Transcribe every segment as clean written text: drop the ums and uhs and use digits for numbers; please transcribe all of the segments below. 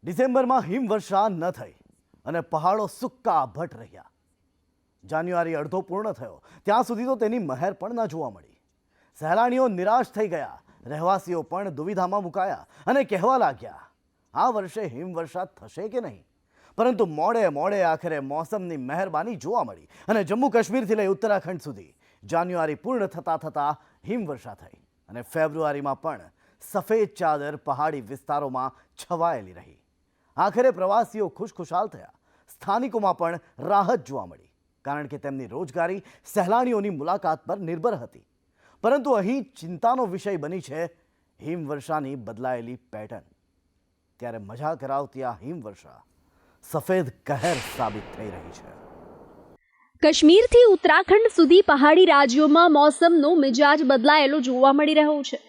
ડિસેમ્બરમાં હિમવર્ષા ન થઈ અને પહાડો સૂકા ભટ રહ્યા. જાન્યુઆરી અડધો પૂર્ણ થયો ત્યાં સુધી તો તેની મહેર પણ ન જોવા મળી. સહેલાણીઓ નિરાશ થઈ ગયા, રહેવાસીઓ પણ દુવિધામાં મુકાયા અને કહેવા લાગ્યા આ વર્ષે હિમવર્ષા થશે કે નહીં. પરંતુ મોડે મોડે આખરે મોસમની મહેરબાની જોવા મળી અને જમ્મુ કાશ્મીરથી લઈ ઉત્તરાખંડ સુધી જાન્યુઆરી પૂર્ણ થતાં હિમવર્ષા થઈ અને ફેબ્રુઆરીમાં પણ સફેદ ચાદર પહાડી વિસ્તારોમાં છવાયેલી રહી. આખરે પ્રવાસીઓ ખુશખુશાલ થયા. સ્થાનિકોમાં પણ રાહત જોવા મળી કારણ કે તેમની રોજગારી સહેલાણીઓની મુલાકાત પર નિર્ભર હતી. પરંતુ અહીં ચિંતાનો વિષય બની છે હિમવર્ષાની બદલાયેલી પેટર્ન. ત્યારે મજા કરાવતી આ હિમવર્ષા સફેદ કહેર સાબિત થઈ રહી છે. કાશ્મીરથી ઉત્તરાખંડ સુધી પહાડી રાજ્યોમાં મોસમનો મિજાજ બદલાયેલો જોવા મળી રહ્યો છે.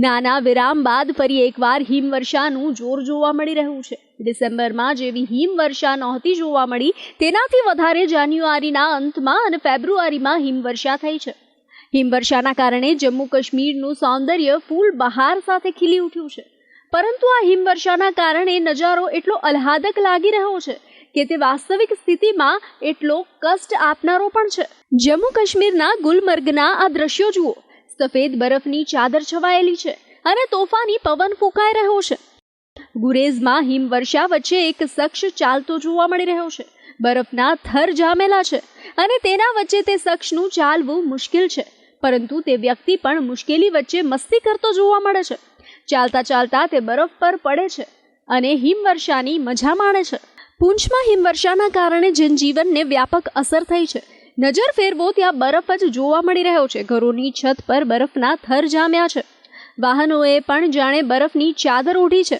નાના વિરામ બાદ ફરી એકવાર હિમવર્ષાનું જોર જોવા મળી રહ્યું છે. ડિસેમ્બરમાં જેવી હિમવર્ષા નહોતી જોવા મળી તેનાથી વધારે જાન્યુઆરીના અંતમાં અને ફેબ્રુઆરીમાં હિમવર્ષા થઈ છે. હિમવર્ષાના કારણે જમ્મુ કાશ્મીરનું સૌંદર્ય ફૂલ બહાર સાથે ખીલી ઉઠ્યું છે. પરંતુ આ હિમવર્ષાના કારણે નજારો એટલો આહ્લાદક લાગી રહ્યો છે કે તે વાસ્તવિક સ્થિતિમાં એટલો કષ્ટ આપનારો પણ છે. જમ્મુ કાશ્મીરના ગુલમર્ગના આ દ્રશ્યો જુઓ. સફેદ બરફની ચાદર છવાયેલી છે અને તોફાની પવન ફૂંકાઈ રહ્યો છે. ગુરેઝમાં હિમવર્ષા વચ્ચે એક શખ્સ ચાલતો જોવા મળી રહ્યો છે. બરફના થર જામેલા છે અને તેના વચ્ચે તે શખ્સનું ચાલવું મુશ્કેલ છે. પરંતુ તે વ્યક્તિ પણ મુશ્કેલી વચ્ચે મસ્તી કરતો જોવા મળે છે. ચાલતા ચાલતા તે બરફ પર પડે છે અને હિમવર્ષાની મજા માણે છે. પૂંછમાં હિમવર્ષાના કારણે જનજીવનને વ્યાપક અસર થઈ છે. નજર ફેરવો ત્યાં બરફ જ જોવા મળી રહ્યો છે. ઘરોની છત પર બરફના થર જામ્યા છે. વાહનોએ પણ જાણે બરફની ચાદર ઓઢી છે.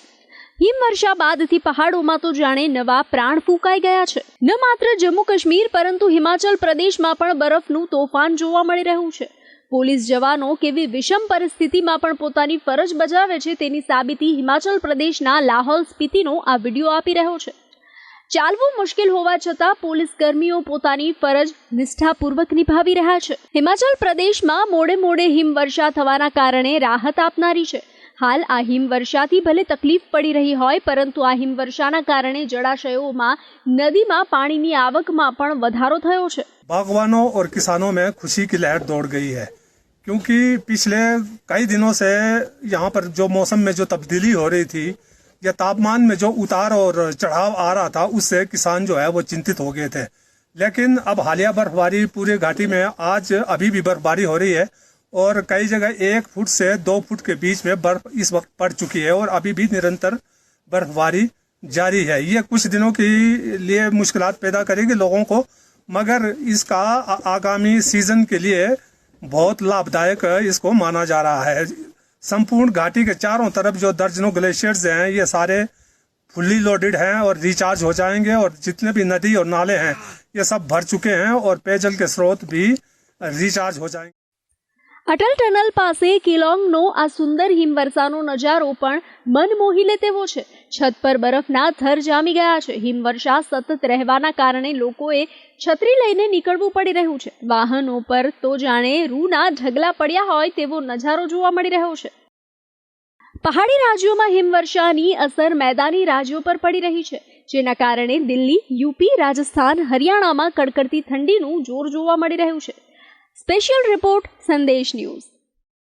હિમવર્ષા બાદથી પહાડોમાં તો જાણે નવા પ્રાણ ફૂંકાઈ ગયા છે. ન માત્ર જમ્મુ કાશ્મીર પરંતુ હિમાચલ પ્રદેશમાં પણ બરફનું તોફાન જોવા મળી રહ્યું છે. પોલીસ જવાનો કેવી વિષમ પરિસ્થિતિમાં પણ પોતાની ફરજ બજાવે છે તેની સાબિતી હિમાચલ પ્રદેશના લાહોલ સ્પીતિનો આ વિડીયો આપી રહ્યો છે. ચાલવું મુશ્કેલ હોવા છતાં પોલીસ કર્મીઓ પોતાની ફરજ નિષ્ઠાપૂર્વક નિભાવી રહ્યા છે. હિમાચલ પ્રદેશમાં મોડે હિમવર્ષા થવાના કારણે રાહત આપનારી છે. હાલ આ હિમવર્ષાથી ભલે તકલીફ પડી રહી હોય પરંતુ આ હિમવર્ષાના કારણે જળાશયોમાં નદીમાં પાણીની આવકમાં પણ વધારો થયો છે. बागवानों और किसानों में खुशी की लहर दौड़ गई है क्योंकि पिछले कई दिनों से यहाँ पर जो मौसम में जो तब्दीली हो रही थी या तापमान में जो उतार और चढ़ाव आ रहा था उससे किसान जो है वो चिंतित हो गए थे. लेकिन अब हालिया बर्फबारी पूरे घाटी में आज अभी भी बर्फबारी हो रही है और कई जगह 1 फुट से 2 फुट के बीच में बर्फ इस वक्त पड़ चुकी है और अभी भी निरंतर बर्फबारी जारी है. ये कुछ दिनों के लिए मुश्किलात पैदा करेगी लोगों को, मगर इसका आगामी सीजन के लिए बहुत लाभदायक इसको माना जा रहा है. संपूर्ण घाटी के चारों तरफ जो दर्जनों ग्लेशियर्स हैं ये सारे फुल्ली लोडेड हैं और रिचार्ज हो जाएंगे और जितने भी नदी और नाले हैं ये सब भर चुके हैं और पेयजल के स्रोत भी रिचार्ज हो जाएंगे. અટલ ટનલ પાસે કિલોંગનો આ સુંદર હિમવર્ષાનો નજારો પણ મન મોહી લે તેવો છે. છત પર બરફના થર જામી ગયા છે. હિમવર્ષા સતત રહેવાના કારણે લોકોએ છત્રી લઈને નીકળવું પડી રહ્યું છે. વાહનો પર તો જાણે રૂના ઢગલા પડ્યા હોય તેવો નજારો જોવા મળી રહ્યો છે. પહાડી રાજ્યોમાં હિમવર્ષાની અસર મેદાની રાજ્યો પર પડી રહી છે જેના કારણે દિલ્હી, યુપી, રાજસ્થાન, હરિયાણામાં કડકડતી ઠંડીનું જોર જોવા મળી રહ્યું છે. સ્પેશિયલ રિપોર્ટ સંદેશ ન્યૂઝ.